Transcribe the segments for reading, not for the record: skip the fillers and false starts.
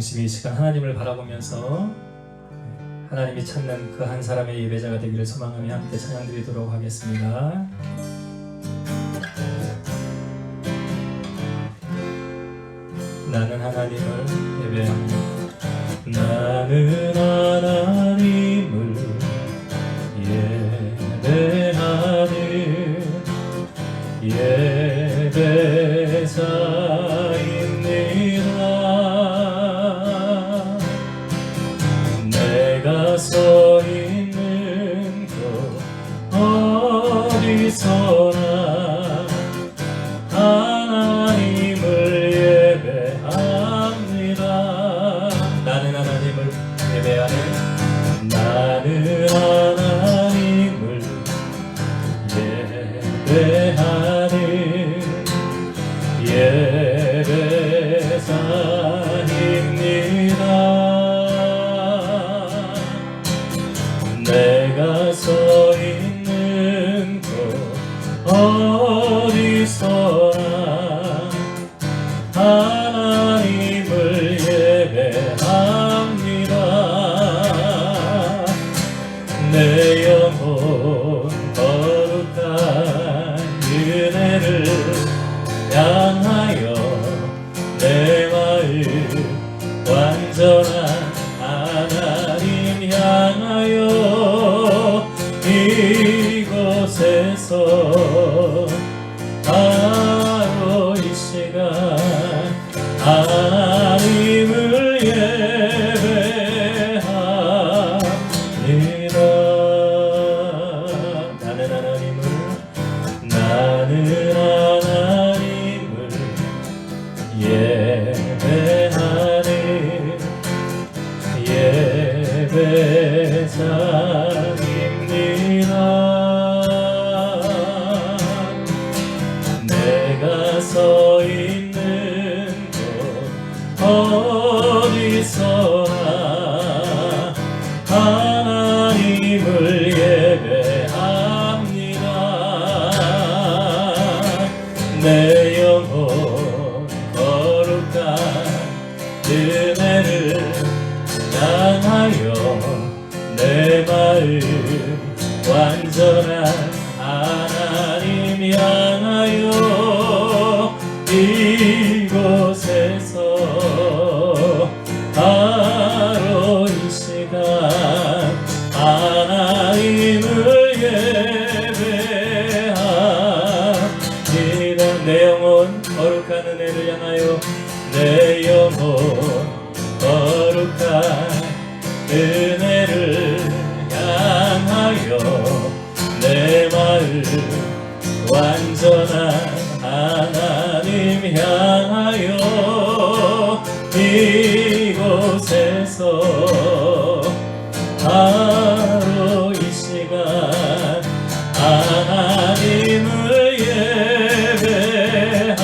중심이 이 시간 하나님을 바라보면서 하나님이 찾는 그 한 사람의 예배자가 되기를 소망하며 함께 찬양 드리도록 하겠습니다. 나는 하나님을 예배합니다. 나는 하나님을 예배하는 예배자입니다. 내가 서 있는 곳 어디서나 하나님을 예배합니다. 나는 하나님을 예배하는 나는 하나님을 예배하는 예배자입니다. 내가 서 있는 곳 어디서나 하나님을 예배합니다. 내 영혼 거룩한 은혜를 향하여 내 마음 완전한 하나님 향하여 이곳에서 바로 이 시간 하나님을 예배합니다. 나는 하나님을 예배하는 예배자입니다. 내가 서 있는 곳 어디서나 하나님을 예배합니다. 내 영혼 거룩한 은혜를 향하여 내 마음 완전한 하나님 향하여 이곳에서 바로 이 시간 하나님을 예배합니다. 내 영혼 거룩한 은혜를 향하여 내 영혼 거룩한 은혜를 향하여 내 마음 완전한 하나님 향하여 이곳에서 바로 이 시간 하나님을 예배합니다.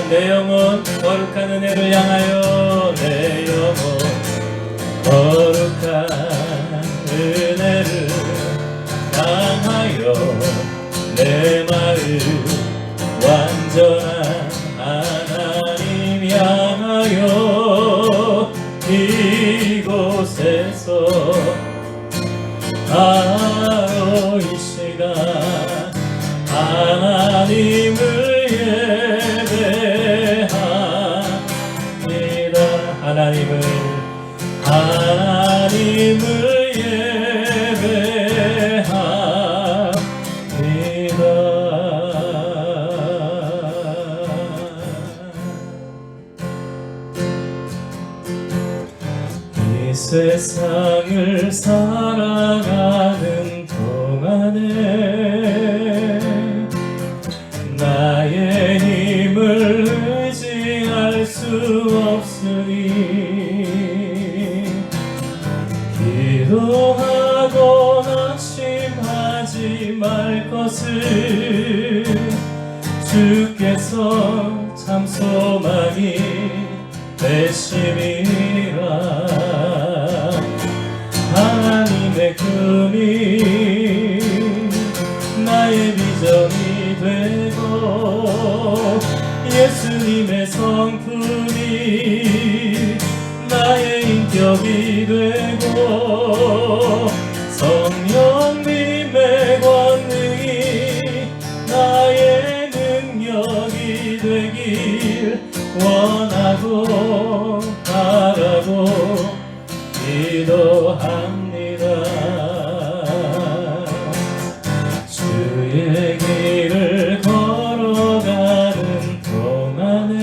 내 영혼 거룩한 은혜를 향하여 내 영혼 거룩한 은혜를 향하여 내 마음 완전한 하나님 향하여 이곳에서 바로 이 시간 하나님을 예배합니다. 하나님을 예배합니다. 이 세상을 살아가는 동안에 나의 힘을 의지할 수 없으니 기도하고 낙심하지 말 것을 주께서 참 소망이 되심이라. 하나님의 금이 나의 비전이 되고 예수님의 성품이 인격이 되고 성령님의 권능이 나의 능력이 되길 원하고 바라고 기도합니다. 주의 길을 걸어가는 동안에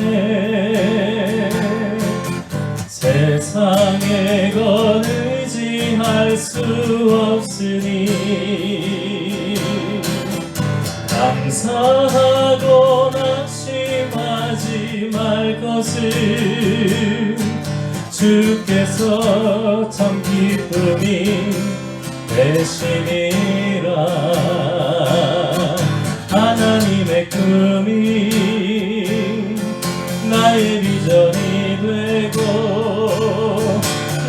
세상의 것 의지할 수 없으니 감사하고 낙심하지 말 것을 주께서 참 기쁨이 되시니라. 하나님의 꿈이 나의 비전이 되고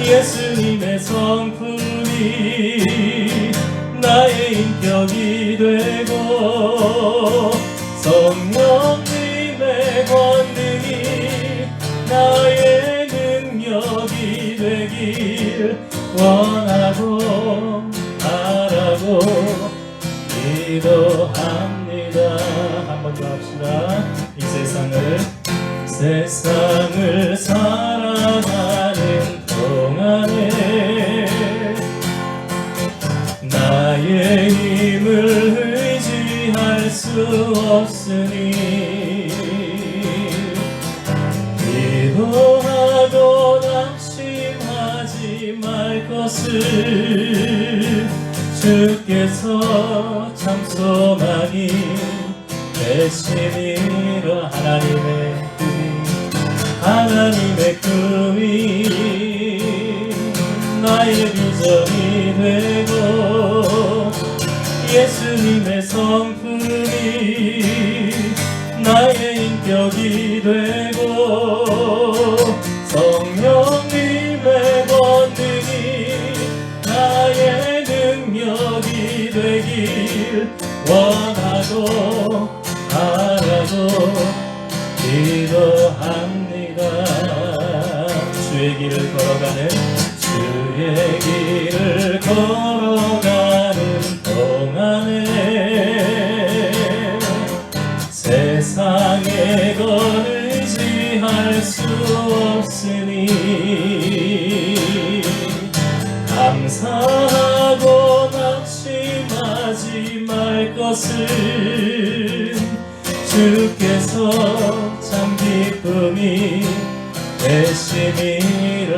예수님의 성품이 나의 인격이 되고 성령님의 권능이 나의 능력이 되길 원하고 바라고 기도합니다. 한 번 더 합시다. 이 세상을 살아가는 동안에 나의 힘을 의지할 수 없으니 기도하고 낙심하지 말 것을 주께서 참 소망이 되시니라. 하나님의 꿈이 나의 비전이 되고 예수님의 성품이 나의 인격이 되고 성령님의 권능이 나의 능력이 되길 원하고 바라고 기도합니다. 주의 길을 걸어가는 동안에 세상의 것 의지할 수 없으니 감사하고 낙심하지 말 것을 주께서 참 기쁨이 되시니라.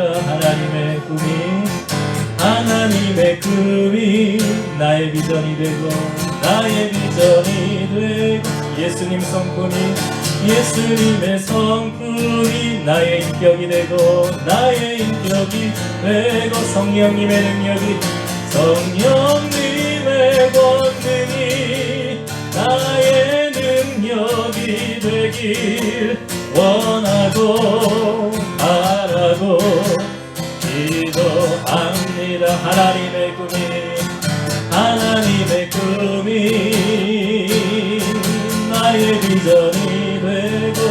하나님의 꿈이 나의 비전이 되고 예수님의 성품이 나의 인격이 되고 성령님의 권능이 나의 능력이 되길 원하고 바라고 기도합니다. 하나님의 꿈이 나의 비전이 되고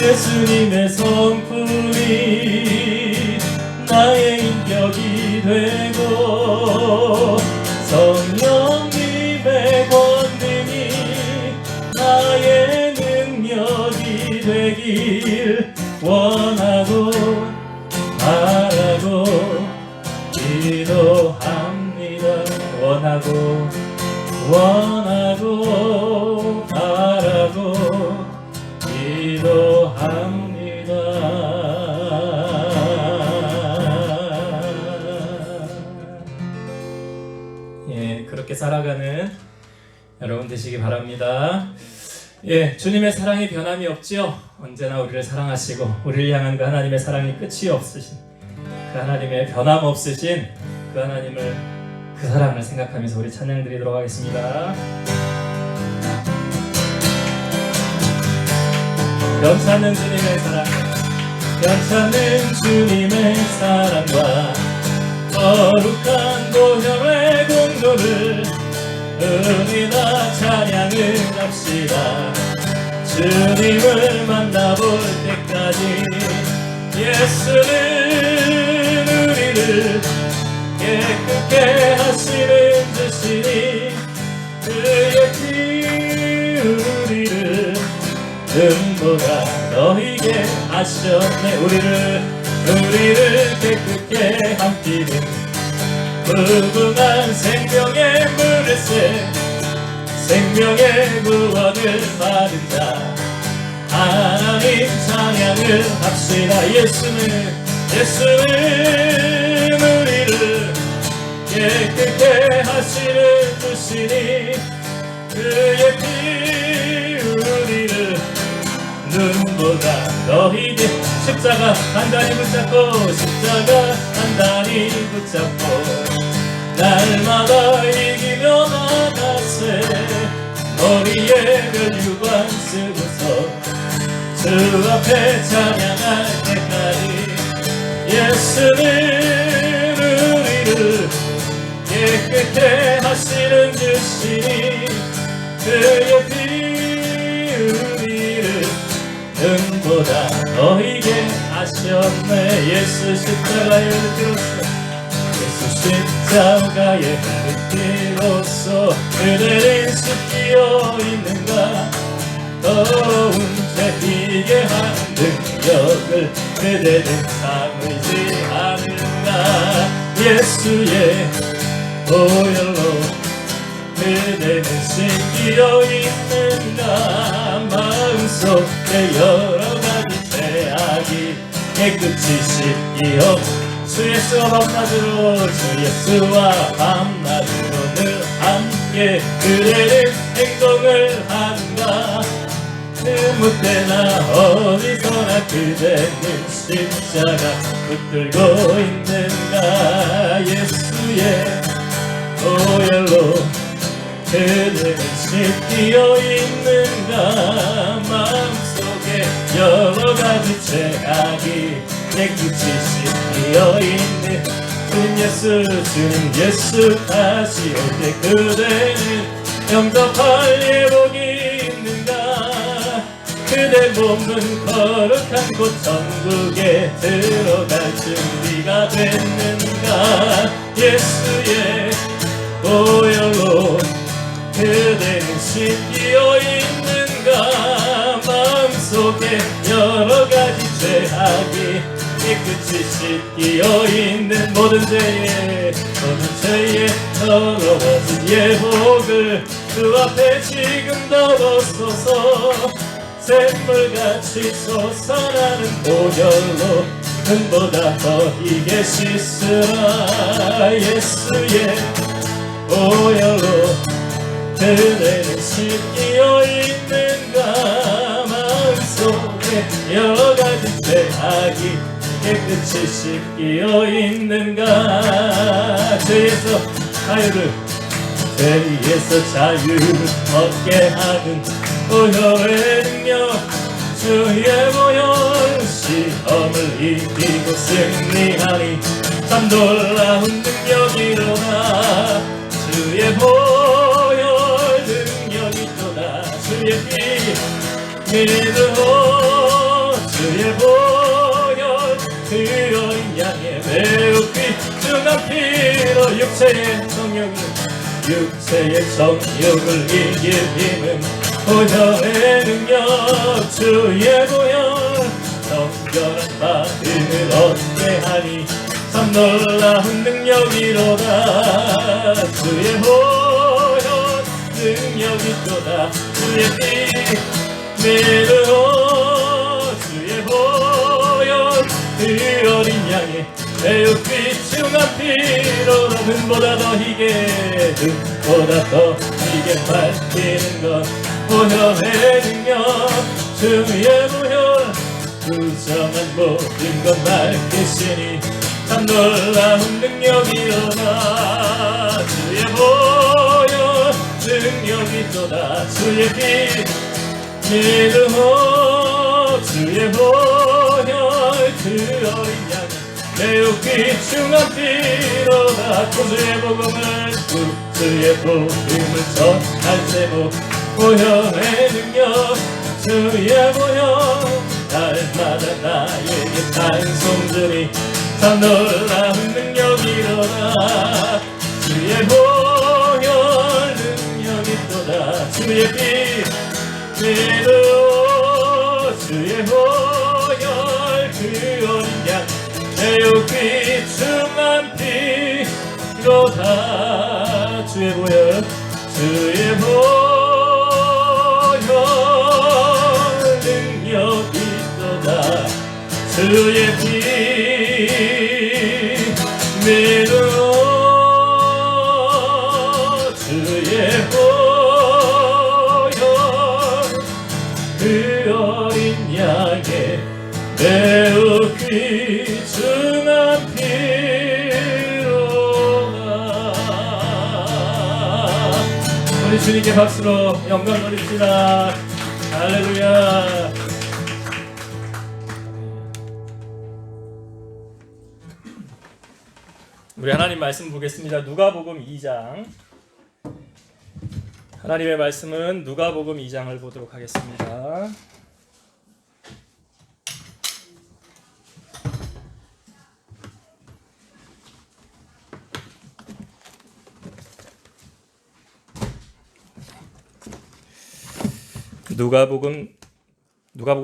예수님의 성품이 나의 인격이 되고 성령님의 권능이 나의 능력이 되길 원하고 바라고 기도합니다. 원하고 바라고 기도합니다. 예, 그렇게 살아가는 여러분 되시기 바랍니다. 예, 주님의 사랑이 변함이 없지요. 언제나 우리를 사랑하시고 우리를 향한 그 하나님의 사랑이 끝이 없으신 그 하나님의 변함없으신 그 하나님을 그 사랑을 생각하면서 우리 찬양 드리도록 하겠습니다. 변찮는 주님의 사랑, 변찮는 주님의 사랑과 거룩한 보혈의 공로를 은혜나 찬양을 합시다. 주님을 만나볼 때까지 예수를 너희게 하셨네. 우리를 깨끗게 함기는 무궁한 생명의 물을 새 생명의 구원을 받은 자 하나님 찬양을 합시다. 예수는 우리를 깨끗게 하시는 주시니 그의 피 우리를 눈보다 너희들 십자가 단단히 붙잡고 십자가 단단히 붙잡고 날마다 이기며 나가세 머리에 멸류관 쓰고서 주 앞에 찬양할 때까지 예수는 우리를 깨끗게 하시는 주시니 그의 피 우리를 눈보다 너희게 하셨네. 예수 십자가의 피로써 예수 십자가의 피로써 그대는 씻기어 있는가 더운 죄이게 한 능력을 그대는 참으지 않는가 예수의 보혈로 그대는 씻기어 있는가 마음속에 여러가지 죄악이 깨끗이 씻기어 주 예수와 밤낮으로 주 예수와 밤낮으로 늘 함께 그대는 행동을 하는가 아무 때나 어디서나 그대는 십자가 붙들고 있는가 예수의 보혈로 그대는 씻기어 있는가 마음속에 여러가지 죄악이 깨끗이 씻기어 있는 주님 예수 다시 올 때 그대는 영접할 예복이 있는가 그대 몸은 거룩한 곳 천국에 들어갈 준비가 됐는가 예수의 보혈로 그대는 씻기어 있는가 마음속에 여러가지 죄악이 깨끗이 씻기어 있는 모든 죄에 더러워진 예복을 그 앞에 지금 덮었소서 샘물같이 솟아나는 보혈로 눈보다 더이게 씻으라 예수의 보혈로 그대는 씻기어 있는가 마음속에 여러가지 죄악이 깨끗이 씻기어 있는가 죄에서 자유를 얻게 하는 보혈의 능력 주의 보혈 시험을 이기고 승리하니 참 놀라운 능력이로다 주의 보혈 능력이 또다 주의 피 믿으오 주의 보혈 그 어린 양의 매우 귀중한 피로 육체의 정욕을 이길 힘은 보혈의 능력 주의 보혈 정결한 마음을 얻게 하니 참 놀라운 능력이로다 주의 보혈 능력이 또다 주의 피 믿으오 주의 보혈 그 어린 양의 매우 귀중한 피로다 눈보다 더 희게 밝히는 것 보혈의 능력 주의 보혈 부정한 모든 것 밝히시니 참 놀라운 능력이로다 주의 보혈 능력이 또다 주의 피 믿으오 주의 보혈 그 어린 양 매우 귀중한 피로다 구주의 복음을 주의 복음을 전할 제목 보혈의 능력 주의 보혈 날마다 나에게 찬송주니 참 놀라운 능력이로다 주의 보혈 능력이 또다 주의 피 믿으오 주의 보혈 그 어린 양 매우 귀중한 피로다. 주의 보혈 주의 보혈 능력 있도다. 주의 피 믿음 주의 보혈 그 어린 양의 매우 귀중한 피로다. 우리 주님께 박수로 영광 돌립시다. 할렐루야. 우리 하나님 말씀 보겠습니다. 누가복음 2장. 하나님의 말씀은 누가복음 2장을 보도록 하겠습니다. 누가복음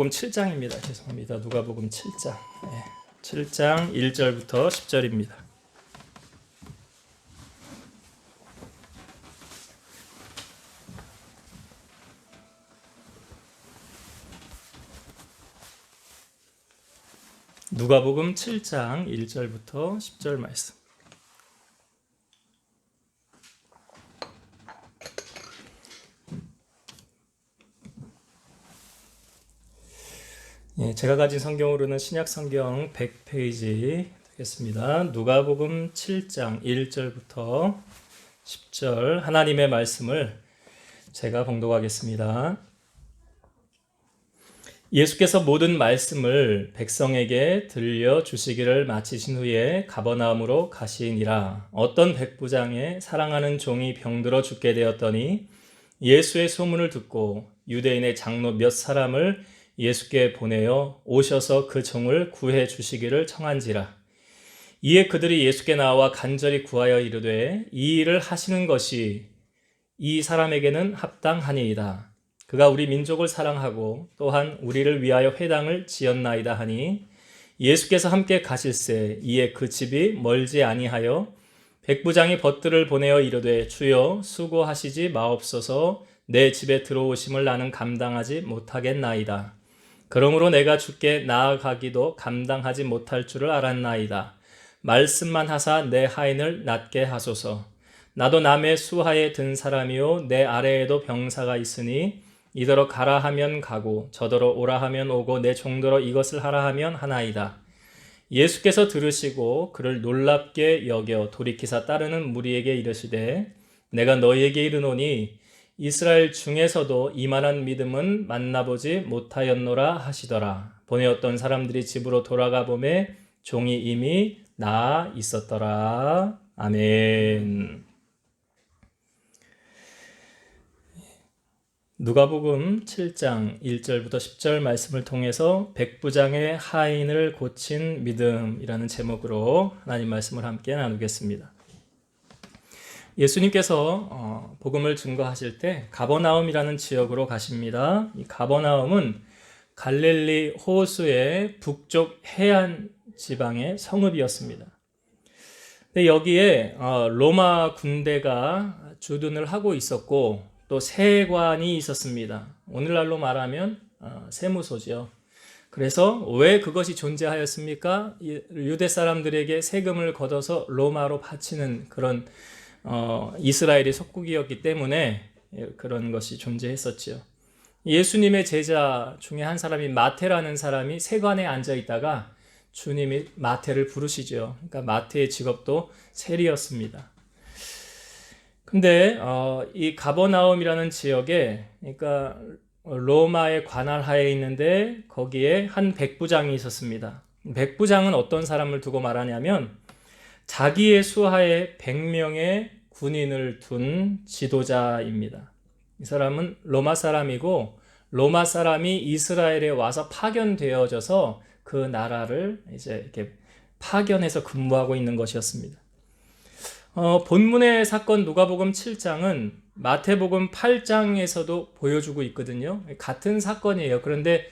7장입니다. 죄송합니다. 누가복음 7장. 7장 1절부터 10절입니다. 누가복음 7장 1절부터 10절 말씀. 제가 가진 성경으로는 신약 성경 100페이지 되겠습니다. 누가복음 7장 1절부터 10절 하나님의 말씀을 제가 봉독하겠습니다. 예수께서 모든 말씀을 백성에게 들려주시기를 마치신 후에 가버나움으로 가시니라. 어떤 백부장의 사랑하는 종이 병들어 죽게 되었더니 예수의 소문을 듣고 유대인의 장로 몇 사람을 예수께 보내어 오셔서 그 종을 구해 주시기를 청한지라. 이에 그들이 예수께 나와 간절히 구하여 이르되 이 일을 하시는 것이 이 사람에게는 합당하니이다. 그가 우리 민족을 사랑하고 또한 우리를 위하여 회당을 지었나이다 하니 예수께서 함께 가실새 이에 그 집이 멀지 아니하여 백부장이 벗들을 보내어 이르되 주여 수고하시지 마옵소서. 내 집에 들어오심을 나는 감당하지 못하겠나이다. 그러므로 내가 주께 나아가기도 감당하지 못할 줄을 알았나이다. 말씀만 하사 내 하인을 낫게 하소서. 나도 남의 수하에 든 사람이요 내 아래에도 병사가 있으니 이더러 가라 하면 가고 저더러 오라 하면 오고 내 종더러 이것을 하라 하면 하나이다. 예수께서 들으시고 그를 놀랍게 여겨 돌이키사 따르는 무리에게 이르시되 내가 너희에게 이르노니 이스라엘 중에서도 이만한 믿음은 만나보지 못하였노라 하시더라. 보내었던 사람들이 집으로 돌아가 보매 종이 이미 나아 있었더라. 아멘. 누가복음 7장 1절부터 10절 말씀을 통해서 백부장의 하인을 고친 믿음이라는 제목으로 하나님 말씀을 함께 나누겠습니다. 예수님께서 복음을 증거하실 때 가버나움이라는 지역으로 가십니다. 이 가버나움은 갈릴리 호수의 북쪽 해안 지방의 성읍이었습니다. 근데 여기에 로마 군대가 주둔을 하고 있었고 또 세관이 있었습니다. 오늘날로 말하면 세무소죠. 그래서 왜 그것이 존재하였습니까? 유대 사람들에게 세금을 걷어서 로마로 바치는 그런 이스라엘이 속국이었기 때문에 그런 것이 존재했었지요. 예수님의 제자 중에 한 사람이 마태라는 사람이 세관에 앉아 있다가 주님이 마태를 부르시죠. 그러니까 마태의 직업도 세리였습니다. 근데 이 가버나움이라는 지역에 그러니까 로마의 관할 하에 있는데 거기에 한 백부장이 있었습니다. 백부장은 어떤 사람을 두고 말하냐면 자기의 수하에 100명의 군인을 둔 지도자입니다. 이 사람은 로마 사람이고 로마 사람이 이스라엘에 와서 파견되어져서 그 나라를 이제 이렇게 파견해서 근무하고 있는 것이었습니다. 본문의 사건 누가복음 7장은 마태복음 8장에서도 보여주고 있거든요. 같은 사건이에요. 그런데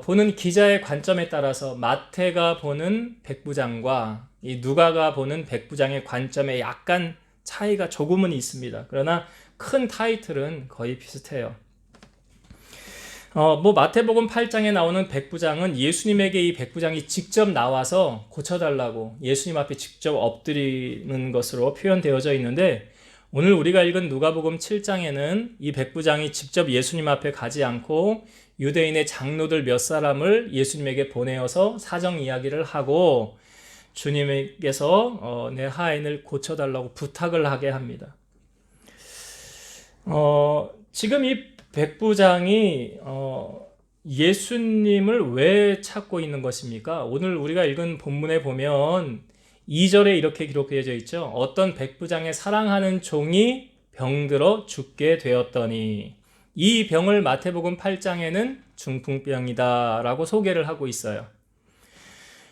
보는 기자의 관점에 따라서 마태가 보는 백부장과 이 누가가 보는 백부장의 관점에 약간 차이가 조금은 있습니다. 그러나 큰 타이틀은 거의 비슷해요. 마태복음 8장에 나오는 백부장은 예수님에게 이 백부장이 직접 나와서 고쳐달라고 예수님 앞에 직접 엎드리는 것으로 표현되어져 있는데, 오늘 우리가 읽은 누가복음 7장에는 이 백부장이 직접 예수님 앞에 가지 않고 유대인의 장로들 몇 사람을 예수님에게 보내어서 사정 이야기를 하고 주님께서 내 하인을 고쳐달라고 부탁을 하게 합니다. 지금 이 백부장이 예수님을 왜 찾고 있는 것입니까? 오늘 우리가 읽은 본문에 보면 2절에 이렇게 기록되어져 있죠. 어떤 백부장의 사랑하는 종이 병들어 죽게 되었더니, 이 병을 마태복음 8장에는 중풍병이다 라고 소개를 하고 있어요.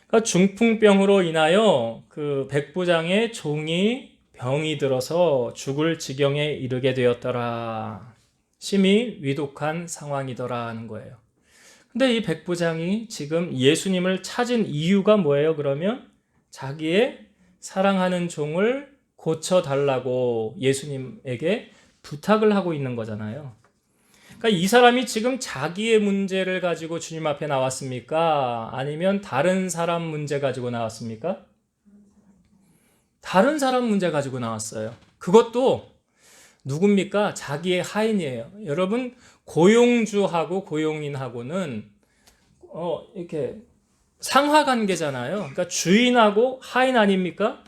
그러니까 중풍병으로 인하여 그 백부장의 종이 병이 들어서 죽을 지경에 이르게 되었더라. 심히 위독한 상황이더라 하는 거예요. 근데 이 백부장이 지금 예수님을 찾은 이유가 뭐예요? 그러면 자기의 사랑하는 종을 고쳐달라고 예수님에게 부탁을 하고 있는 거잖아요. 그러니까 이 사람이 지금 자기의 문제를 가지고 주님 앞에 나왔습니까? 아니면 다른 사람 문제 가지고 나왔습니까? 다른 사람 문제 가지고 나왔어요. 그것도 누굽니까? 자기의 하인이에요. 여러분, 고용주하고 고용인하고는 이렇게 상하관계잖아요. 그러니까 주인하고 하인 아닙니까?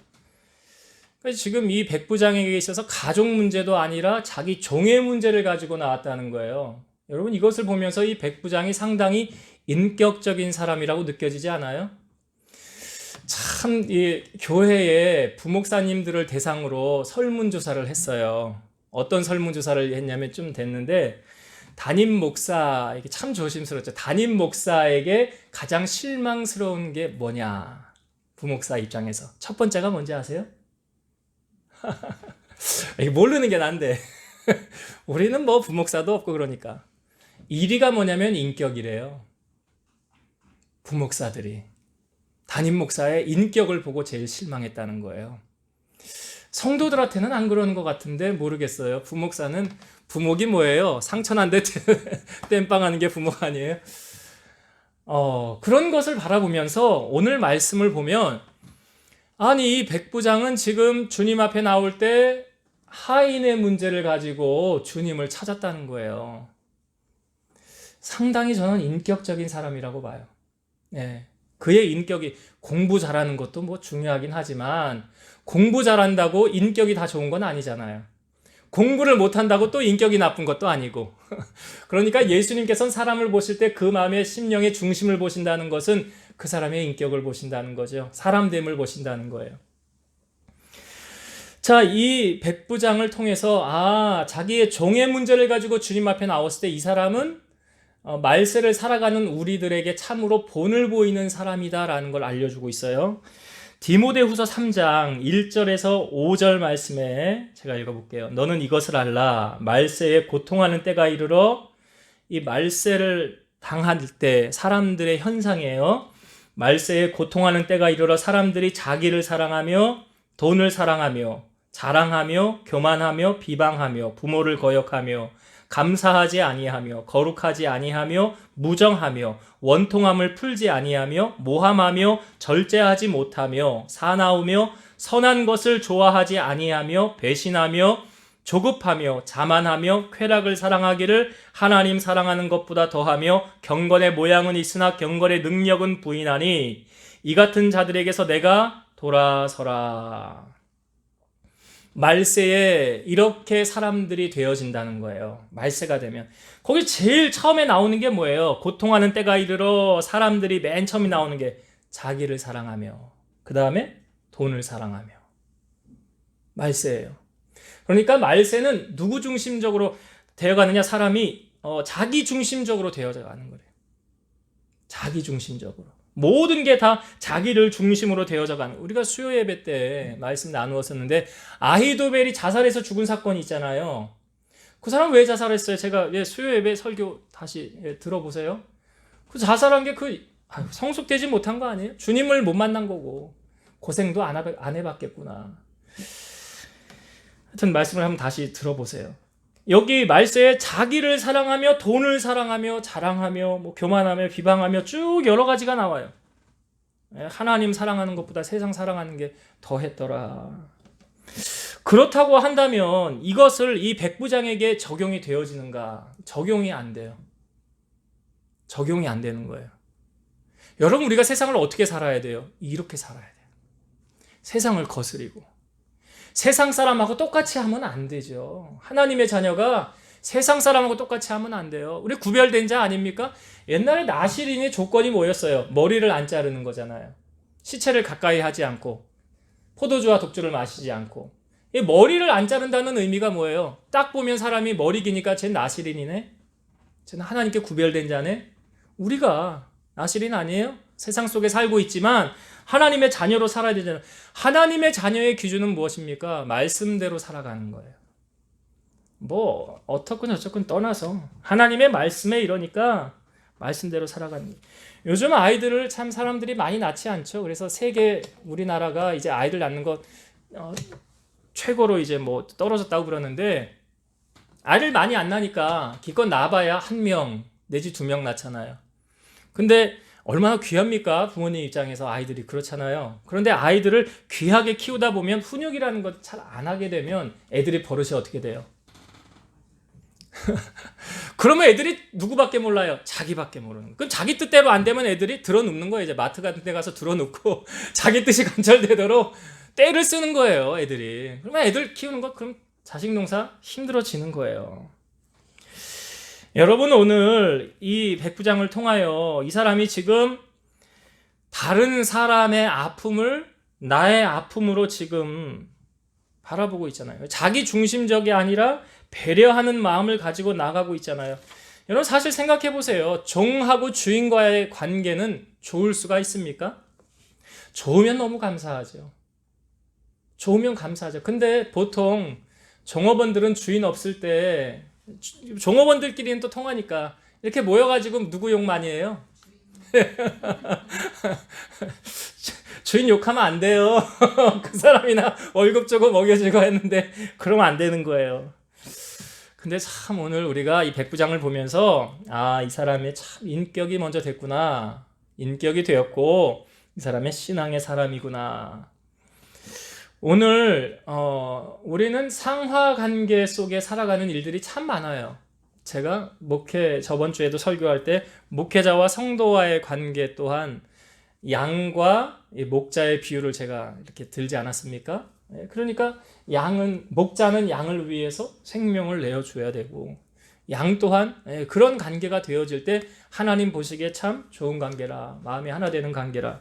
그러니까 지금 이 백부장에게 있어서 가족 문제도 아니라 자기 종의 문제를 가지고 나왔다는 거예요. 여러분, 이것을 보면서 이 백부장이 상당히 인격적인 사람이라고 느껴지지 않아요? 참, 이 교회에 부목사님들을 대상으로 설문조사를 했어요. 어떤 설문조사를 했냐면 좀 됐는데, 담임 목사, 이게 참 조심스럽죠. 담임 목사에게 가장 실망스러운 게 뭐냐? 부목사 입장에서. 첫 번째가 뭔지 아세요? 이게 모르는 게 난데. 우리는 뭐 부목사도 없고 그러니까. 1위가 뭐냐면 인격이래요. 부목사들이. 담임 목사의 인격을 보고 제일 실망했다는 거예요. 성도들한테는 안 그러는 것 같은데 모르겠어요. 부목사는 부목이 뭐예요? 상처 난 데 땜빵하는 게 부목 아니에요? 그런 것을 바라보면서 오늘 말씀을 보면, 아니, 이 백부장은 지금 주님 앞에 나올 때 하인의 문제를 가지고 주님을 찾았다는 거예요. 상당히 저는 인격적인 사람이라고 봐요. 네. 그의 인격이, 공부 잘하는 것도 뭐 중요하긴 하지만 공부 잘한다고 인격이 다 좋은 건 아니잖아요. 공부를 못한다고 또 인격이 나쁜 것도 아니고. 그러니까 예수님께서는 사람을 보실 때 그 마음의 심령의 중심을 보신다는 것은 그 사람의 인격을 보신다는 거죠. 사람됨을 보신다는 거예요. 자, 이 백부장을 통해서 자기의 종의 문제를 가지고 주님 앞에 나왔을 때 이 사람은 말세를 살아가는 우리들에게 참으로 본을 보이는 사람이다라는 걸 알려주고 있어요. 디모데후서 3장 1절에서 5절 말씀에 제가 읽어볼게요. 너는 이것을 알라. 말세에 고통하는 때가 이르러, 이 말세를 당할 때 사람들의 현상이에요. 말세에 고통하는 때가 이르러 사람들이 자기를 사랑하며 돈을 사랑하며 자랑하며 교만하며 비방하며 부모를 거역하며 감사하지 아니하며 거룩하지 아니하며 무정하며 원통함을 풀지 아니하며 모함하며 절제하지 못하며 사나우며 선한 것을 좋아하지 아니하며 배신하며 조급하며 자만하며 쾌락을 사랑하기를 하나님 사랑하는 것보다 더하며 경건의 모양은 있으나 경건의 능력은 부인하니 이 같은 자들에게서 내가 돌아서라. 말세에 이렇게 사람들이 되어진다는 거예요. 말세가 되면. 거기 제일 처음에 나오는 게 뭐예요? 고통하는 때가 이르러 사람들이 맨 처음에 나오는 게 자기를 사랑하며, 그 다음에 돈을 사랑하며. 말세예요. 그러니까 말세는 누구 중심적으로 되어가느냐? 사람이 자기 중심적으로 되어가는 거예요. 자기 중심적으로. 모든 게 다 자기를 중심으로 되어져가는. 우리가 수요 예배 때 말씀 나누었었는데 아히도벨이 자살해서 죽은 사건이 있잖아요. 그 사람 왜 자살했어요? 제가 수요 예배 설교 다시 들어보세요. 그 자살한 게 성숙되지 못한 거 아니에요? 주님을 못 만난 거고 고생도 안 해봤겠구나. 하여튼 말씀을 한번 다시 들어보세요. 여기 말세에 자기를 사랑하며 돈을 사랑하며 자랑하며 뭐 교만하며 비방하며 쭉 여러 가지가 나와요. 하나님 사랑하는 것보다 세상 사랑하는 게 더했더라. 그렇다고 한다면 이것을 이 백부장에게 적용이 되어지는가? 적용이 안 돼요. 적용이 안 되는 거예요. 여러분, 우리가 세상을 어떻게 살아야 돼요? 이렇게 살아야 돼요. 세상을 거스리고 세상 사람하고 똑같이 하면 안 되죠. 하나님의 자녀가 세상 사람하고 똑같이 하면 안 돼요. 우리 구별된 자 아닙니까? 옛날에 나실인의 조건이 뭐였어요? 머리를 안 자르는 거잖아요. 시체를 가까이 하지 않고 포도주와 독주를 마시지 않고. 이 머리를 안 자른다는 의미가 뭐예요? 딱 보면 사람이 머리 기니까 쟤는 나실인이네? 쟤는 하나님께 구별된 자네? 우리가 나실인 아니에요? 세상 속에 살고 있지만 하나님의 자녀로 살아야 되잖아요. 하나님의 자녀의 기준은 무엇입니까? 말씀대로 살아가는 거예요. 뭐 어떻건 저쨌건 떠나서 하나님의 말씀에 이러니까 말씀대로 살아가는 거예요. 요즘 아이들을 참 사람들이 많이 낳지 않죠. 그래서 세계 우리나라가 이제 아이들 낳는 것 최고로 이제 뭐 떨어졌다고 그러는데, 아이를 많이 안 낳으니까 기껏 낳아봐야 1명 내지 2명 낳잖아요. 근데 얼마나 귀합니까? 부모님 입장에서 아이들이 그렇잖아요. 그런데 아이들을 귀하게 키우다 보면 훈육이라는 것 잘 안 하게 되면 애들이 버릇이 어떻게 돼요? 그러면 애들이 누구밖에 몰라요? 자기밖에 모르는 거예요. 그럼 자기 뜻대로 안 되면 애들이 들어눕는 거예요. 이제 마트 같은 데 가서 들어눕고 자기 뜻이 관철되도록 때를 쓰는 거예요, 애들이. 그러면 애들 키우는 거 그럼 자식 농사 힘들어지는 거예요. 여러분, 오늘 이 백부장을 통하여 이 사람이 지금 다른 사람의 아픔을 나의 아픔으로 지금 바라보고 있잖아요. 자기 중심적이 아니라 배려하는 마음을 가지고 나가고 있잖아요. 여러분, 사실 생각해 보세요. 종하고 주인과의 관계는 좋을 수가 있습니까? 좋으면 너무 감사하죠. 좋으면 감사하죠. 근데 보통 종업원들은 주인 없을 때 종업원들끼리는 또 통하니까 이렇게 모여가지고 누구 욕 많이 해요? 주인 욕하면 안 돼요. 그 사람이나 월급 조금 먹여주고 했는데 그러면 안 되는 거예요. 근데 참 오늘 우리가 이 백부장을 보면서 이 사람의 참 인격이 먼저 됐구나. 인격이 되었고 이 사람의 신앙의 사람이구나. 오늘 우리는 상하관계 속에 살아가는 일들이 참 많아요. 제가 저번 주에도 설교할 때 목회자와 성도와의 관계 또한 양과 목자의 비유를 제가 이렇게 들지 않았습니까? 그러니까 목자는 양을 위해서 생명을 내어줘야 되고 양 또한 그런 관계가 되어질 때 하나님 보시기에 참 좋은 관계라, 마음이 하나 되는 관계라.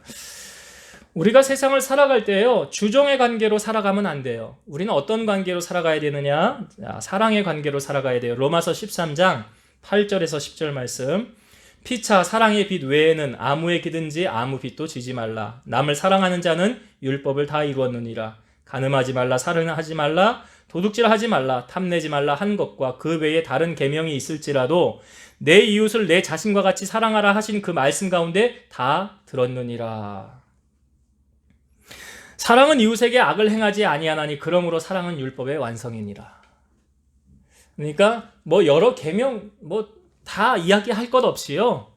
우리가 세상을 살아갈 때요, 주종의 관계로 살아가면 안 돼요. 우리는 어떤 관계로 살아가야 되느냐? 사랑의 관계로 살아가야 돼요. 로마서 13장 8절에서 10절 말씀. 피차 사랑의 빛 외에는 아무의 기든지 아무 빛도 지지 말라. 남을 사랑하는 자는 율법을 다 이루었느니라. 간음하지 말라, 살인하지 말라, 도둑질하지 말라, 탐내지 말라 한 것과 그 외에 다른 계명이 있을지라도 내 이웃을 내 자신과 같이 사랑하라 하신 그 말씀 가운데 다 들었느니라. 사랑은 이웃에게 악을 행하지 아니하나니 그러므로 사랑은 율법의 완성이니라. 그러니까 여러 계명 다 이야기할 것 없이요,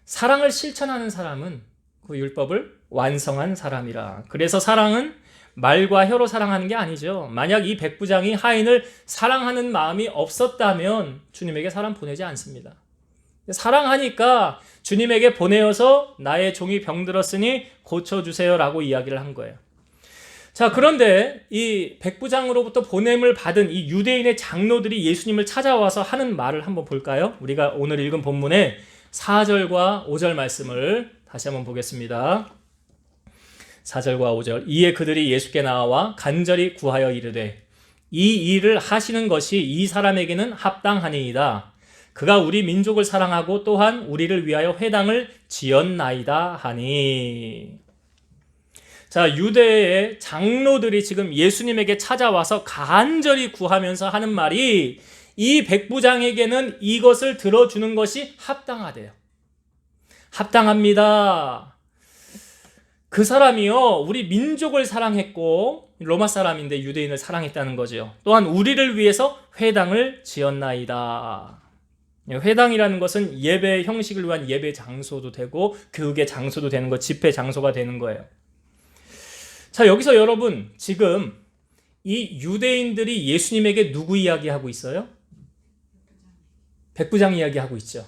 사랑을 실천하는 사람은 그 율법을 완성한 사람이라. 그래서 사랑은 말과 혀로 사랑하는 게 아니죠. 만약 이 백부장이 하인을 사랑하는 마음이 없었다면 주님에게 사람 보내지 않습니다. 사랑하니까 주님에게 보내어서 나의 종이 병들었으니 고쳐주세요 라고 이야기를 한 거예요. 자, 그런데 이 백부장으로부터 보냄을 받은 이 유대인의 장로들이 예수님을 찾아와서 하는 말을 한번 볼까요? 우리가 오늘 읽은 본문의 4절과 5절 말씀을 다시 한번 보겠습니다. 4절과 5절. 이에 그들이 예수께 나와 간절히 구하여 이르되 이 일을 하시는 것이 이 사람에게는 합당하니이다. 그가 우리 민족을 사랑하고 또한 우리를 위하여 회당을 지었나이다 하니. 자, 유대의 장로들이 지금 예수님에게 찾아와서 간절히 구하면서 하는 말이 이 백부장에게는 이것을 들어주는 것이 합당하대요. 합당합니다. 그 사람이요, 우리 민족을 사랑했고 로마 사람인데 유대인을 사랑했다는 거죠. 또한 우리를 위해서 회당을 지었나이다. 회당이라는 것은 예배 형식을 위한 예배 장소도 되고 교육의 장소도 되는 거, 집회 장소가 되는 거예요. 자, 여기서 여러분 지금 이 유대인들이 예수님에게 누구 이야기하고 있어요? 백부장 이야기하고 있죠.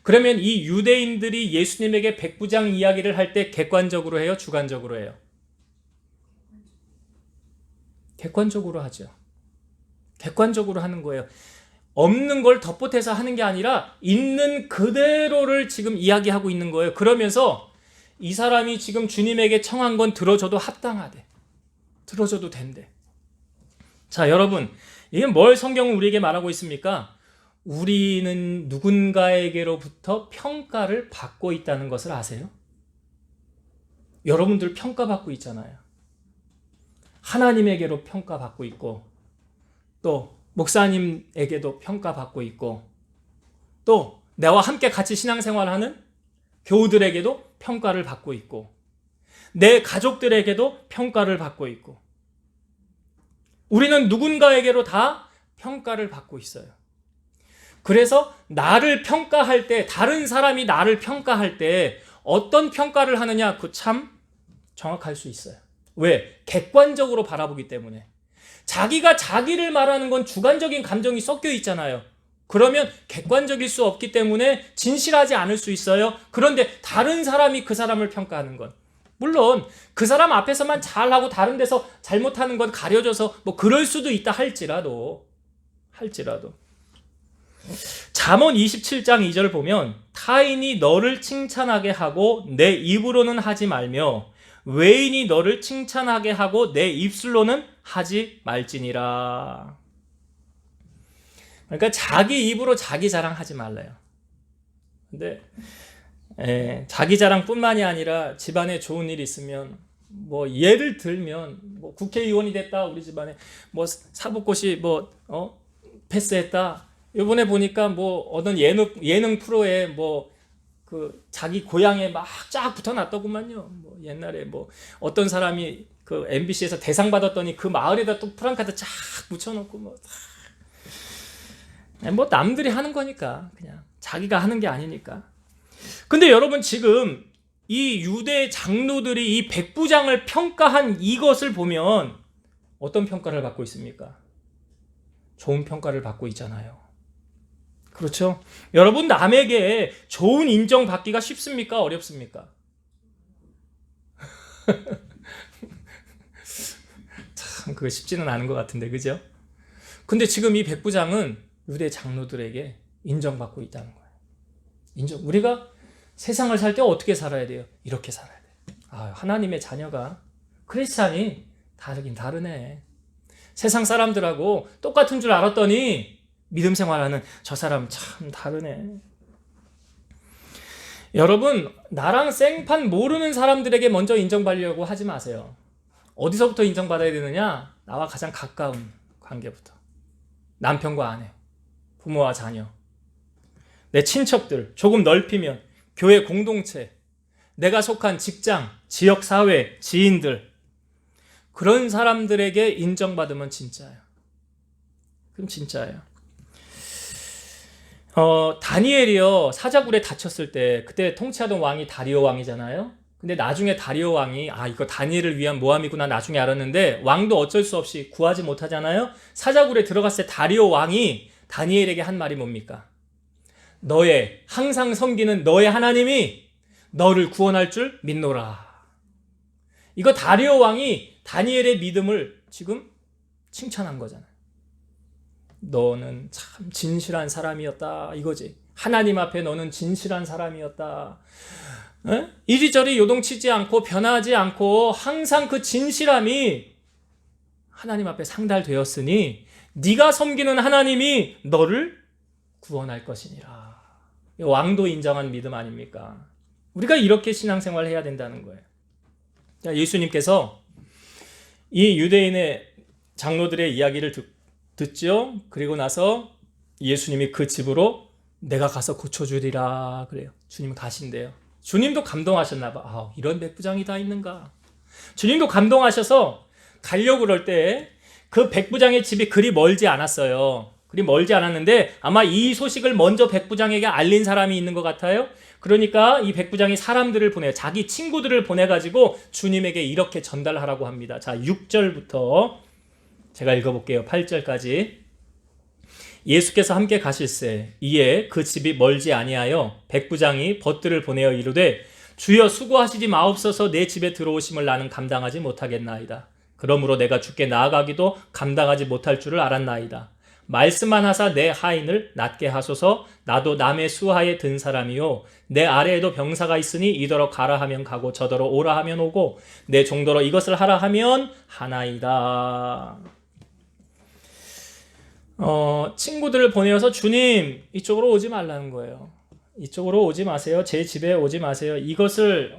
그러면 이 유대인들이 예수님에게 백부장 이야기를 할 때 객관적으로 해요? 주관적으로 해요? 객관적으로 하죠. 객관적으로 하는 거예요. 없는 걸 덧보태서 하는 게 아니라 있는 그대로를 지금 이야기하고 있는 거예요. 그러면서 이 사람이 지금 주님에게 청한 건 들어줘도 합당하대. 들어줘도 된대. 자, 여러분, 이게 뭘 성경은 우리에게 말하고 있습니까? 우리는 누군가에게로부터 평가를 받고 있다는 것을 아세요? 여러분들 평가받고 있잖아요. 하나님에게로 평가받고 있고, 또 목사님에게도 평가받고 있고, 또 나와 함께 같이 신앙생활하는 교우들에게도 평가를 받고 있고, 내 가족들에게도 평가를 받고 있고, 우리는 누군가에게로 다 평가를 받고 있어요. 그래서 나를 평가할 때, 다른 사람이 나를 평가할 때 어떤 평가를 하느냐, 그거 참 정확할 수 있어요. 왜? 객관적으로 바라보기 때문에. 자기가 자기를 말하는 건 주관적인 감정이 섞여 있잖아요. 그러면 객관적일 수 없기 때문에 진실하지 않을 수 있어요. 그런데 다른 사람이 그 사람을 평가하는 건, 물론 그 사람 앞에서만 잘하고 다른 데서 잘못하는 건 가려져서 뭐 그럴 수도 있다 할지라도 잠언 27장 2절 보면 타인이 너를 칭찬하게 하고 내 입으로는 하지 말며 외인이 너를 칭찬하게 하고 내 입술로는 하지 말지니라. 그러니까 자기 입으로 자기 자랑하지 말래요. 근데 자기 자랑뿐만이 아니라 집안에 좋은 일이 있으면, 뭐 예를 들면 뭐 국회의원이 됐다, 우리 집안에 뭐 사법고시 패스했다. 이번에 보니까 뭐 어떤 예능 프로에 뭐 그 자기 고향에 막 쫙 붙어놨더구만요. 뭐 옛날에 뭐 어떤 사람이 그 MBC에서 대상 받았더니 그 마을에다 또 프랑카드 쫙 붙여놓고 뭐 남들이 하는 거니까, 그냥 자기가 하는 게 아니니까. 근데 여러분 지금 이 유대 장로들이 이 백부장을 평가한 이것을 보면 어떤 평가를 받고 있습니까? 좋은 평가를 받고 있잖아요. 그렇죠? 여러분, 남에게 좋은 인정 받기가 쉽습니까? 어렵습니까? 참 그거 쉽지는 않은 것 같은데, 그죠? 근데 지금 이 백부장은 유대 장로들에게 인정받고 있다는 거예요. 우리가 세상을 살 때 어떻게 살아야 돼요? 이렇게 살아야 돼요. 하나님의 자녀가, 크리스찬이 다르긴 다르네. 세상 사람들하고 똑같은 줄 알았더니 믿음 생활하는 저 사람 참 다르네. 여러분, 나랑 생판 모르는 사람들에게 먼저 인정받으려고 하지 마세요. 어디서부터 인정받아야 되느냐? 나와 가장 가까운 관계부터. 남편과 아내, 부모와 자녀, 내 친척들, 조금 넓히면 교회 공동체, 내가 속한 직장, 지역사회, 지인들, 그런 사람들에게 인정받으면 진짜예요. 그럼 진짜예요. 다니엘이요, 사자굴에 갇혔을 때 그때 통치하던 왕이 다리오 왕이잖아요. 근데 나중에 다리오 왕이 이거 다니엘을 위한 모함이구나 나중에 알았는데, 왕도 어쩔 수 없이 구하지 못하잖아요. 사자굴에 들어갔을 때 다리오 왕이 다니엘에게 한 말이 뭡니까? 너의 항상 섬기는 너의 하나님이 너를 구원할 줄 믿노라. 이거 다리오 왕이 다니엘의 믿음을 지금 칭찬한 거잖아요. 너는 참 진실한 사람이었다, 이거지. 하나님 앞에 너는 진실한 사람이었다. 이리저리 요동치지 않고 변하지 않고 항상 그 진실함이 하나님 앞에 상달되었으니 네가 섬기는 하나님이 너를 구원할 것이니라. 왕도 인정한 믿음 아닙니까? 우리가 이렇게 신앙생활을 해야 된다는 거예요. 예수님께서 이 유대인의 장로들의 이야기를 듣죠. 그리고 나서 예수님이 그 집으로 내가 가서 고쳐주리라 그래요. 주님 가신대요. 주님도 감동하셨나 봐. 아, 이런 백부장이 다 있는가. 주님도 감동하셔서 가려고 그럴 때 그 백부장의 집이 그리 멀지 않았어요. 그리 멀지 않았는데 아마 이 소식을 먼저 백부장에게 알린 사람이 있는 것 같아요. 그러니까 이 백부장이 사람들을 보내요. 자기 친구들을 보내가지고 주님에게 이렇게 전달하라고 합니다. 자, 6절부터 제가 읽어볼게요. 8절까지. 예수께서 함께 가실새 이에 그 집이 멀지 아니하여 백부장이 벗들을 보내어 이르되 주여 수고하시지 마옵소서 내 집에 들어오심을 나는 감당하지 못하겠나이다. 그러므로 내가 주께 나아가기도 감당하지 못할 줄을 알았나이다. 말씀만 하사 내 하인을 낫게 하소서. 나도 남의 수하에 든 사람이요 내 아래에도 병사가 있으니 이더러 가라 하면 가고 저더러 오라 하면 오고 내 종더러 이것을 하라 하면 하나이다. 친구들을 보내어서 주님 이쪽으로 오지 말라는 거예요. 이쪽으로 오지 마세요. 제 집에 오지 마세요. 이것을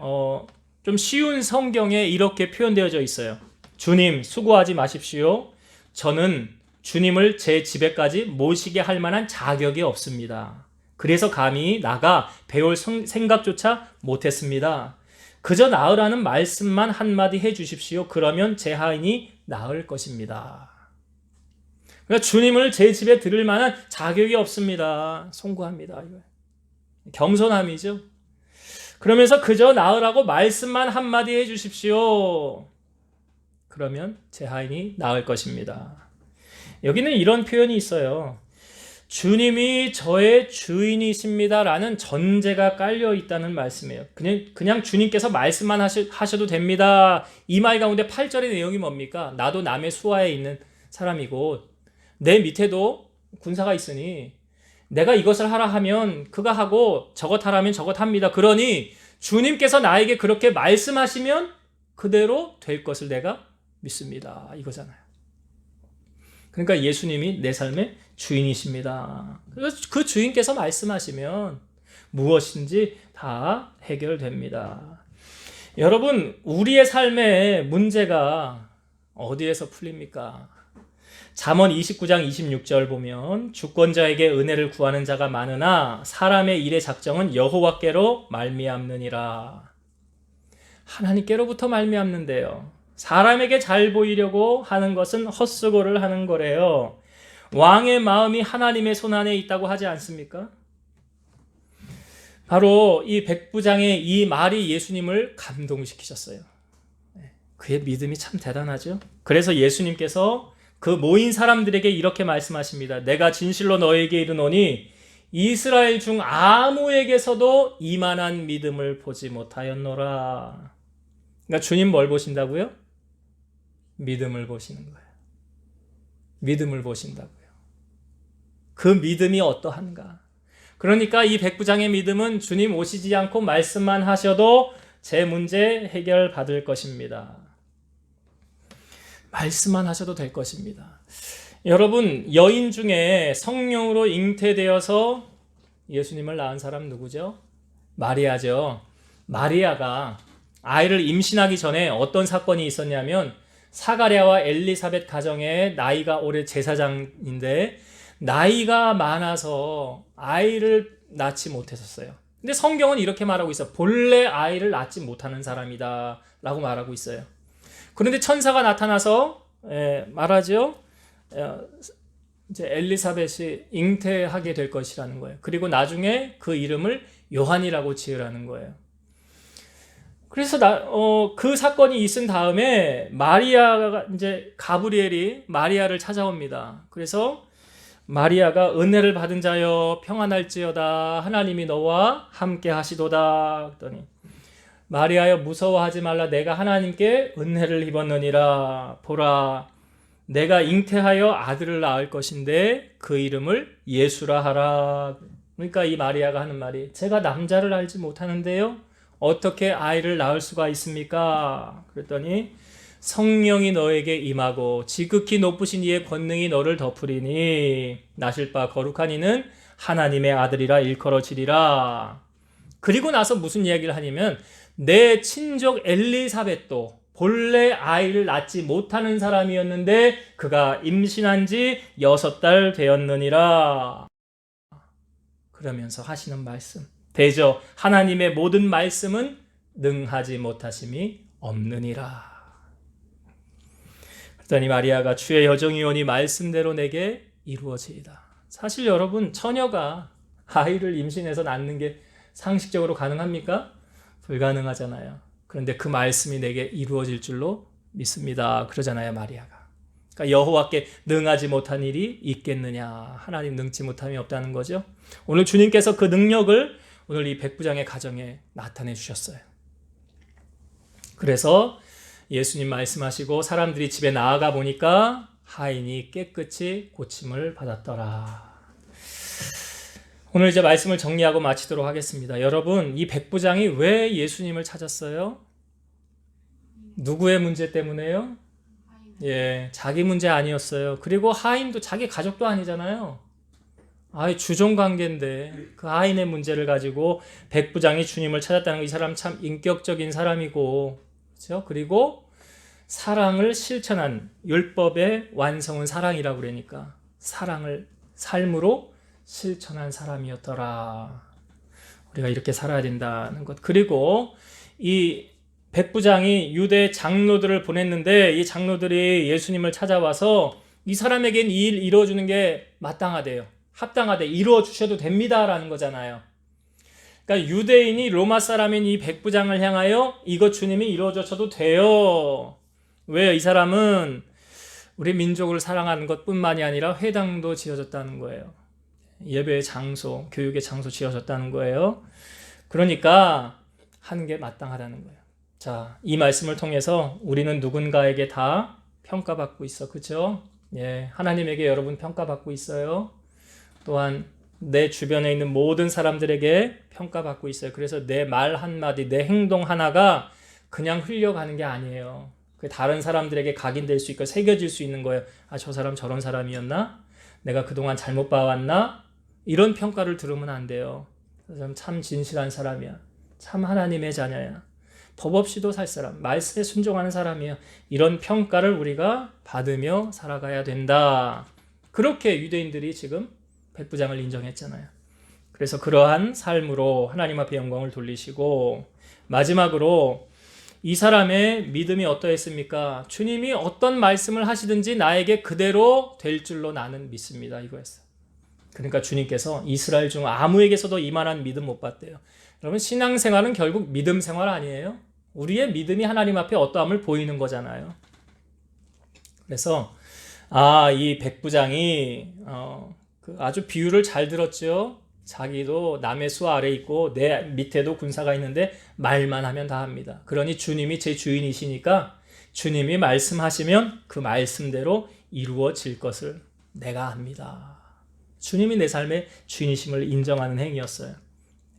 좀 쉬운 성경에 이렇게 표현되어져 있어요. 주님 수고하지 마십시오. 저는 주님을 제 집에까지 모시게 할 만한 자격이 없습니다. 그래서 감히 나가 배울 생각조차 못했습니다. 그저 나으라는 말씀만 한마디 해주십시오. 그러면 제 하인이 나을 것입니다. 그러니까 주님을 제 집에 들을 만한 자격이 없습니다. 송구합니다. 겸손함이죠. 그러면서 그저 나으라고 말씀만 한마디 해주십시오. 그러면 제 하인이 나을 것입니다. 여기는 이런 표현이 있어요. 주님이 저의 주인이십니다라는 전제가 깔려 있다는 말씀이에요. 그냥 주님께서 말씀만 하셔도 됩니다. 이 말 가운데 8절의 내용이 뭡니까? 나도 남의 수하에 있는 사람이고 내 밑에도 군사가 있으니 내가 이것을 하라 하면 그가 하고 저것 하라면 저것 합니다. 그러니 주님께서 나에게 그렇게 말씀하시면 그대로 될 것을 내가 믿습니다. 이거잖아요. 그러니까 예수님이 내 삶의 주인이십니다. 그래서 그 주인께서 말씀하시면 무엇인지 다 해결됩니다. 여러분, 우리의 삶의 문제가 어디에서 풀립니까? 잠언 29장 26절 보면 주권자에게 은혜를 구하는 자가 많으나 사람의 일의 작정은 여호와께로 말미암느니라. 하나님께로부터 말미암는데요. 사람에게 잘 보이려고 하는 것은 헛수고를 하는 거래요. 왕의 마음이 하나님의 손안에 있다고 하지 않습니까? 바로 이 백부장의 이 말이 예수님을 감동시키셨어요. 그의 믿음이 참 대단하죠. 그래서 예수님께서 그 모인 사람들에게 이렇게 말씀하십니다. 내가 진실로 너에게 이르노니 이스라엘 중 아무에게서도 이만한 믿음을 보지 못하였노라. 그러니까 주님 뭘 보신다고요? 믿음을 보시는 거예요. 믿음을 보신다고요. 그 믿음이 어떠한가? 그러니까 이 백부장의 믿음은 주님 오시지 않고 말씀만 하셔도 제 문제 해결받을 것입니다. 말씀만 하셔도 될 것입니다. 여러분, 여인 중에 성령으로 잉태되어서 예수님을 낳은 사람 누구죠? 마리아죠. 마리아가 아이를 임신하기 전에 어떤 사건이 있었냐면 사가랴와 엘리사벳 가정에 나이가 올해 제사장인데 나이가 많아서 아이를 낳지 못했었어요. 근데 성경은 이렇게 말하고 있어요. 본래 아이를 낳지 못하는 사람이다 라고 말하고 있어요. 그런데 천사가 나타나서 말하죠. 이제 엘리사벳이 잉태하게 될 것이라는 거예요. 그리고 나중에 그 이름을 요한이라고 지으라는 거예요. 그래서 그 사건이 있은 다음에 마리아가 이제 가브리엘이 마리아를 찾아옵니다. 그래서 마리아가 은혜를 받은 자여 평안할지어다 하나님이 너와 함께 하시도다 했더니 마리아여 무서워하지 말라 내가 하나님께 은혜를 입었느니라 보라 내가 잉태하여 아들을 낳을 것인데 그 이름을 예수라 하라. 그러니까 이 마리아가 하는 말이 제가 남자를 알지 못하는데요 어떻게 아이를 낳을 수가 있습니까? 그랬더니 성령이 너에게 임하고 지극히 높으신 이의 권능이 너를 덮으리니 나실 바 거룩한 이는 하나님의 아들이라 일컬어지리라. 그리고 나서 무슨 이야기를 하냐면 내 친족 엘리사벳도 본래 아이를 낳지 못하는 사람이었는데 그가 임신한 지 6달 되었느니라. 그러면서 하시는 말씀 대저 하나님의 모든 말씀은 능하지 못하심이 없느니라. 그랬더니 마리아가 주의 여정이오니 말씀대로 내게 이루어지이다. 사실 여러분, 처녀가 아이를 임신해서 낳는 게 상식적으로 가능합니까? 불가능하잖아요. 그런데 그 말씀이 내게 이루어질 줄로 믿습니다. 그러잖아요, 마리아가. 그러니까 여호와께 능하지 못한 일이 있겠느냐. 하나님 능치 못함이 없다는 거죠. 오늘 주님께서 그 능력을 오늘 이 백부장의 가정에 나타내 주셨어요. 그래서 예수님 말씀하시고 사람들이 집에 나아가 보니까 하인이 깨끗이 고침을 받았더라. 오늘 이제 말씀을 정리하고 마치도록 하겠습니다. 여러분, 이 백부장이 왜 예수님을 찾았어요? 누구의 문제 때문에요? 자기 문제 아니었어요. 그리고 하인도 자기 가족도 아니잖아요. 주종관계인데 그 하인의 문제를 가지고 백부장이 주님을 찾았다는 거, 이 사람 참 인격적인 사람이고, 그렇죠? 그리고 사랑을 실천한, 율법의 완성은 사랑이라고 그러니까 사랑을 삶으로 실천한 사람이었더라. 우리가 이렇게 살아야 된다는 것. 그리고 이 백부장이 유대 장로들을 보냈는데 이 장로들이 예수님을 찾아와서 이 사람에겐 이 일 이루어주는 게 마땅하대요. 합당하대. 이루어 주셔도 됩니다라는 거잖아요. 그러니까 유대인이 로마 사람인 이 백부장을 향하여 이것 주님이 이루어 주셔도 돼요. 왜요? 이 사람은 우리 민족을 사랑하는 것뿐만이 아니라 회당도 지어졌다는 거예요. 예배의 장소, 교육의 장소 지어졌다는 거예요. 그러니까 하는 게 마땅하다는 거예요. 자, 이 말씀을 통해서 우리는 누군가에게 다 평가받고 있어. 그렇죠? 하나님에게 여러분 평가받고 있어요. 또한 내 주변에 있는 모든 사람들에게 평가받고 있어요. 그래서 내 말 한마디, 내 행동 하나가 그냥 흘려가는 게 아니에요. 다른 사람들에게 각인될 수 있고 새겨질 수 있는 거예요. 저 사람 저런 사람이었나? 내가 그동안 잘못 봐왔나? 이런 평가를 들으면 안 돼요. 그 사람 참 진실한 사람이야. 참 하나님의 자녀야. 법 없이도 살 사람, 말씀에 순종하는 사람이야. 이런 평가를 우리가 받으며 살아가야 된다. 그렇게 유대인들이 지금 백부장을 인정했잖아요. 그래서 그러한 삶으로 하나님 앞에 영광을 돌리시고, 마지막으로 이 사람의 믿음이 어떠했습니까? 주님이 어떤 말씀을 하시든지 나에게 그대로 될 줄로 나는 믿습니다. 이거였어요. 그러니까 주님께서 이스라엘 중 아무에게서도 이만한 믿음 못 봤대요. 여러분, 신앙생활은 결국 믿음 생활 아니에요? 우리의 믿음이 하나님 앞에 어떠함을 보이는 거잖아요. 그래서 이 백부장이 아주 비유를 잘 들었죠. 자기도 남의 수 아래 있고 내 밑에도 군사가 있는데 말만 하면 다 합니다. 그러니 주님이 제 주인이시니까 주님이 말씀하시면 그 말씀대로 이루어질 것을 내가 압니다. 주님이 내 삶의 주인이심을 인정하는 행위였어요.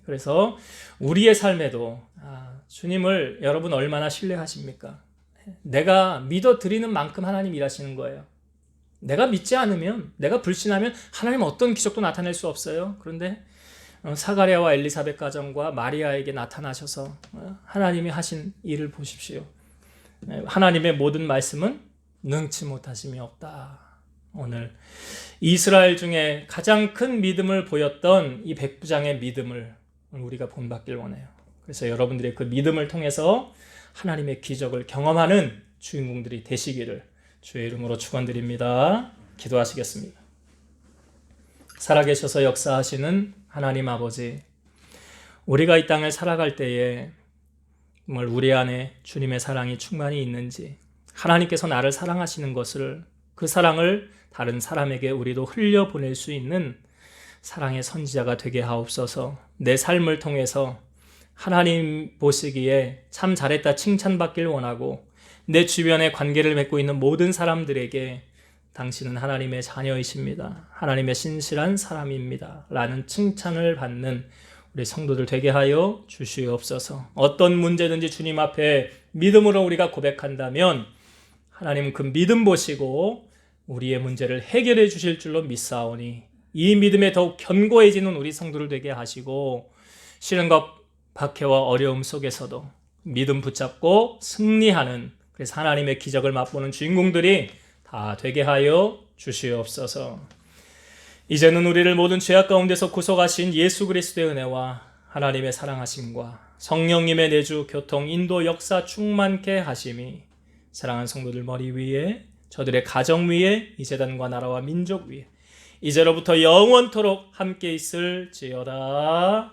그래서 우리의 삶에도 주님을 여러분 얼마나 신뢰하십니까? 내가 믿어드리는 만큼 하나님 일하시는 거예요. 내가 믿지 않으면, 내가 불신하면 하나님 어떤 기적도 나타낼 수 없어요. 그런데 사가랴와 엘리사벳 가정과 마리아에게 나타나셔서 하나님이 하신 일을 보십시오. 하나님의 모든 말씀은 능치 못하심이 없다. 오늘 이스라엘 중에 가장 큰 믿음을 보였던 이 백부장의 믿음을 우리가 본받길 원해요. 그래서 여러분들의 그 믿음을 통해서 하나님의 기적을 경험하는 주인공들이 되시기를 주의 이름으로 축원드립니다. 기도하시겠습니다. 살아계셔서 역사하시는 하나님 아버지, 우리가 이 땅을 살아갈 때에 정말 우리 안에 주님의 사랑이 충만히 있는지, 하나님께서 나를 사랑하시는 것을, 그 사랑을 다른 사람에게 우리도 흘려보낼 수 있는 사랑의 선지자가 되게 하옵소서. 내 삶을 통해서 하나님 보시기에 참 잘했다 칭찬받길 원하고, 내 주변에 관계를 맺고 있는 모든 사람들에게 당신은 하나님의 자녀이십니다. 하나님의 신실한 사람입니다. 라는 칭찬을 받는 우리 성도들 되게 하여 주시옵소서. 어떤 문제든지 주님 앞에 믿음으로 우리가 고백한다면 하나님은 그 믿음 보시고 우리의 문제를 해결해 주실 줄로 믿사오니, 이 믿음에 더욱 견고해지는 우리 성도들 되게 하시고, 시련과 박해와 어려움 속에서도 믿음 붙잡고 승리하는, 그래서 하나님의 기적을 맛보는 주인공들이 다 되게 하여 주시옵소서. 이제는 우리를 모든 죄악 가운데서 구속하신 예수 그리스도의 은혜와 하나님의 사랑하심과 성령님의 내주, 교통, 인도, 역사 충만케 하심이 사랑하는 성도들 머리 위에, 저들의 가정 위에, 이 재단과 나라와 민족 위에 이제로부터 영원토록 함께 있을지어다.